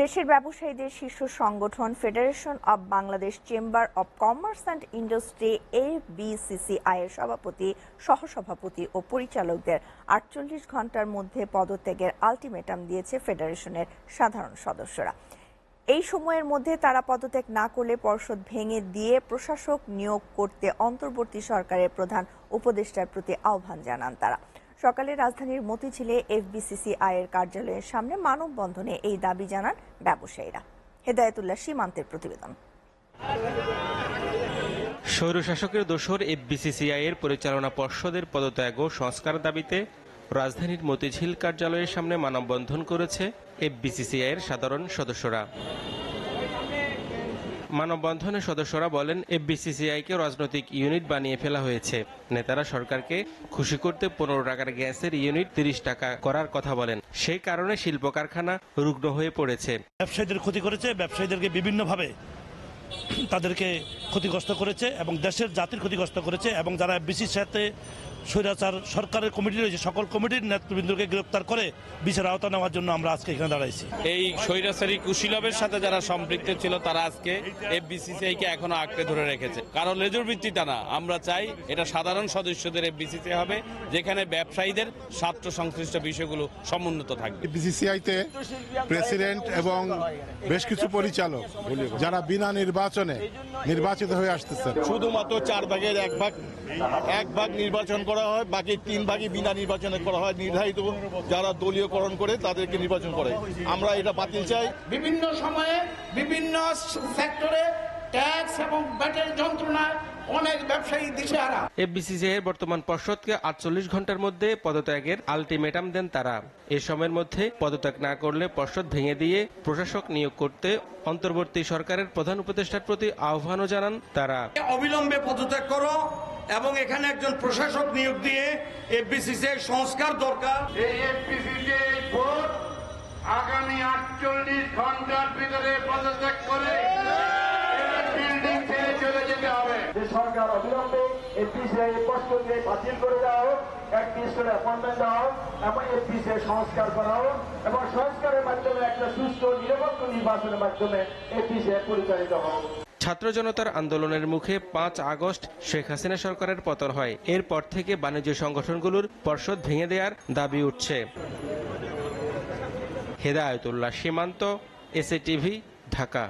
দেশের ব্যবসায়ীদের শীর্ষ সংগঠন federation of Bangladesh chamber of commerce and industry FBCCI এর সভাপতি, সহসভাপতি ও পরিচালকদের 48 ঘন্টার মধ্যে পদত্যাগের আলটিমেটাম দিয়েছে ফেডারেশনের সাধারণ সদস্যরা। এই সময়ের মধ্যে তারা পদত্যাগ না করলে পর্ষদ ভেঙে দিয়ে প্রশাসক নিয়োগ করতে অন্তর্বর্তী সরকারের প্রধান উপদেষ্টার প্রতি আহ্বান জানান তারা। সকালে রাজধানীর মতিঝিলে FBCCI এর কার্যালয়ের সামনে মানববন্ধনে এই দাবি জানান ব্যবসায়ীরা। হেদায়েতুল্লাহ সীমান্তের প্রতিবেদন। স্বৈরশাসকের দোসর FBCCI এর পরিচালনা পর্ষদের পদত্যাগ ও সংস্কার দাবিতে রাজধানীর মতিঝিল কার্যালয়ের সামনে মানববন্ধন করেছে FBCCI এর সাধারণ সদস্যরা। মানববন্ধনে সদস্যরা বলেন, FBCCI কে রাজনৈতিক ইউনিট বানিয়ে ফেলা হয়েছে। নেতারা সরকারকে খুশি করতে 15 টাকার গ্যাসের ইউনিট 30 টাকা করার কথা বলেন। সেই কারণে শিল্প কারখানা রুগ্ন হয়ে পড়েছে। ব্যবসায়ীদের ক্ষতি করেছে, ব্যবসায়ীদেরকে বিভিন্নভাবে তাদেরকে ক্ষতিগ্রস্ত করেছে এবং দেশের জাতির ক্ষতিগ্রস্ত করেছে, এবং যারা FBCর সাথে স্বৈরাচার সরকারের কমিটি রয়েছে সকল কমিটির নেতৃবৃন্দকে গ্রেপ্তার করে বিচার আওতা নেওয়ার জন্য আমরা আজকে এখানে দাঁড়াইছি। এই স্বৈরাচারী কুশীলবের সাথে যারা সম্পৃক্ত ছিল তারা আজকে FBCCI কে এখনো আঁকড়ে ধরে রেখেছে। কারণ লেজুর ভিত্তিটা না, আমরা চাই এটা সাধারণ সদস্যদের FBCCI হবে, যেখানে ব্যবসায়ীদের স্বার্থ সংশ্লিষ্ট বিষয়গুলো সমুন্নত থাকবে। FBCCI তে প্রেসিডেন্ট এবং বেশ কিছু পরিচালক যারা বিনা নির্বাচনে নির্বাচিত হয়ে আসতেছে, শুধুমাত্র 4 ভাগের 1 ভাগ নির্বাচন করা হয়, বাকি 3 ভাগই বিনা নির্বাচনে করা হয়। নির্ধারিত যারা দলীয়করণ করে তাদেরকে নির্বাচন করে, আমরা এটা বাতিল চাই। বিভিন্ন সময়ে বিভিন্ন সেক্টরে ট্যাক্স এবং ব্যাটের যন্ত্রণায় অনেক ব্যবসায়ী দিশেহারা। FBCCI এর বর্তমান পর্ষদকে 48 ঘন্টার মধ্যে পদত্যাগের আলটিমেটাম দেন তারা। এ সময়ের মধ্যে পদত্যাগ না করলে পর্ষদ ভেঙে দিয়ে প্রশাসক নিয়োগ করতে অন্তর্বর্তী সরকারের প্রধান উপদেষ্টার প্রতি আহ্বানও জানান তারা। অবিলম্বে পদত্যাগ করো এবং এখানে একজন প্রশাসক নিয়োগ দিয়ে FBCCI সংস্কার দরকার। এই FBCCI ভোট আগামী 48 ঘন্টার ভিতরে পদত্যাগ করে বিল্ডিং ছেড়ে চলে যেতে হবে। সরকার অবিলম্বে FBCCI পর্ষদকে বাতিল করে দেওয়া হোক, একটি অ্যাপয়েন্টমেন্ট দেওয়া হোক এবং FBCCI সংস্কার করা হোক এবং সংস্কারের মাধ্যমে একটা সুস্থ নিরপেক্ষ নির্বাচনের মাধ্যমে FBCCI পরিচালিত হোক। ছাত্র জনতার আন্দোলনের মুখে 5 আগস্ট শেখ হাসিনা সরকারের পতন হয়। এরপর থেকে বাণিজ্য সংগঠনগুলোর পর্ষদ ভেঙে দেওয়ার দাবি উঠছে। হেদায়েতুল্লাহ সীমান্ত, SATV, ঢাকা।